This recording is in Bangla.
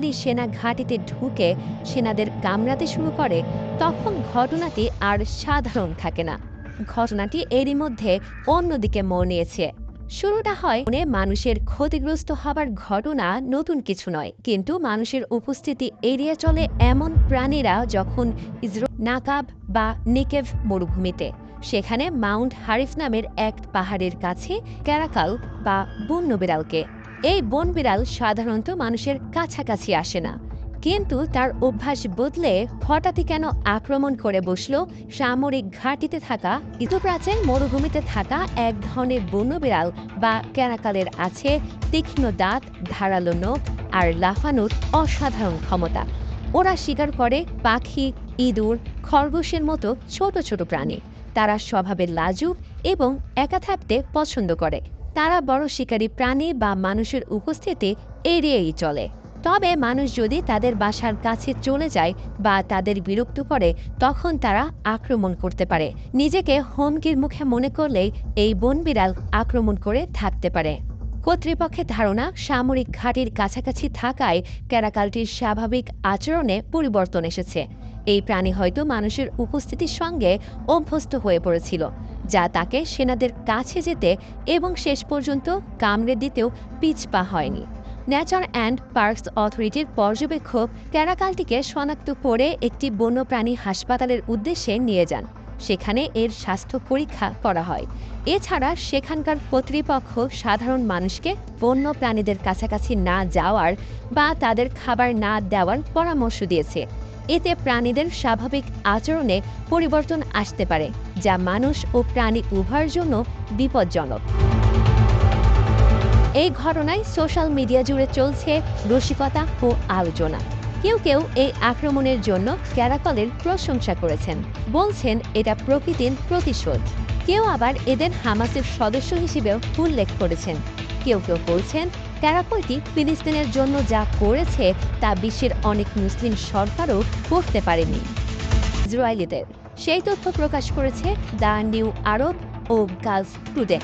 ইসরায়েলি সেনা ঘাঁটিতে ঢুকে সেনাদের কামড়াতে শুরু করে, তখন ঘটনাটি আর সাধারণ থাকে না। ঘটনাটি এরই মধ্যে অন্যদিকে মোড় নিয়েছে। শুরুটা হয় মানুষের ক্ষতিগ্রস্ত হবার ঘটনা নতুন কিছু নয়, কিন্তু মানুষের উপস্থিতি এড়িয়ে চলে এমন প্রাণীরা যখন নাকাব বা নিকেভ মরুভূমিতে, সেখানে মাউন্ট হারিফ নামের এক পাহাড়ের কাছে ক্যারাকাল বা বন্য বিড়ালকে। এই বন বিড়াল সাধারণত মানুষের কাছাকাছি আসে না, কিন্তু তার অভ্যাস বদলে হঠাৎই কেন আক্রমণ করে বসল সামরিক ঘাঁটিতে থাকা প্রাচীন মরুভূমিতে থাকা এক ধরনের বন্য বিড়াল বা ক্যারাকালের আছে তীক্ষ্ণ দাঁত, ধারালো নখ আর লাফানোর অসাধারণ ক্ষমতা। ওরা শিকার করে পাখি, ইঁদুর, খরগোশের মতো ছোট ছোট প্রাণী। তারা স্বভাবে লাজুক এবং একা থাকতে পছন্দ করে। তারা বড় শিকারী প্রাণী বা মানুষের উপস্থিতি এড়িয়েই চলে। তবে মানুষ যদি তাদের বাসার কাছে চলে যায় বা তাদের বিরক্ত করে, তখন তারা আক্রমণ করতে পারে। নিজেকে হুমকির মুখে মনে করলেই এই বনবিড়াল আক্রমণ করে থাকতে পারে। কর্তৃপক্ষের ধারণা, সামরিক ঘাঁটির কাছাকাছি থাকায় ক্যারাকালটির স্বাভাবিক আচরণে পরিবর্তন এসেছে। এই প্রাণী হয়তো মানুষের উপস্থিতির সঙ্গে অভ্যস্ত হয়ে পড়েছিল, যা তাকে সেনাদের কাছে যেতে এবং শেষ পর্যন্ত কামড়ে দিতেও পিছপা হয়নি। নেচার অ্যান্ড পার্কস অথরিটির পর্যবেক্ষক ক্যারাকালটিকে শনাক্ত করে একটি বন্যপ্রাণী হাসপাতালের উদ্দেশ্যে নিয়ে যান। সেখানে এর স্বাস্থ্য পরীক্ষা করা হয়। এছাড়া সেখানকার কর্তৃপক্ষ সাধারণ মানুষকে বন্য প্রাণীদের কাছাকাছি না যাওয়ার বা তাদের খাবার না দেওয়ার পরামর্শ দিয়েছে। এতে প্রাণীদের স্বাভাবিক আচরণে পরিবর্তন আসতে পারে, যা মানুষ ও প্রাণী উভয়ের জন্য বিপজ্জনক। এই ঘটনায় সোশ্যাল মিডিয়া জুড়ে চলছে রসিকতা ও আলোচনা। কেউ কেউ এই আক্রমণের জন্য ক্যারাকলের প্রশংসা করেছেন, বলছেন এটা প্রকৃতির প্রতিশোধ। কেউ আবার এদের হামাসের সদস্য হিসেবেও উল্লেখ করেছেন। কেউ কেউ বলছেন ক্যারাকলটি ফিলিস্তিনের জন্য যা করেছে তা বিশ্বের অনেক মুসলিম সরকারও করতে পারেনি। ইসরায়েলিদের সেই তথ্য প্রকাশ করেছে দ্য নিউ আরব ও গালফ টুডে।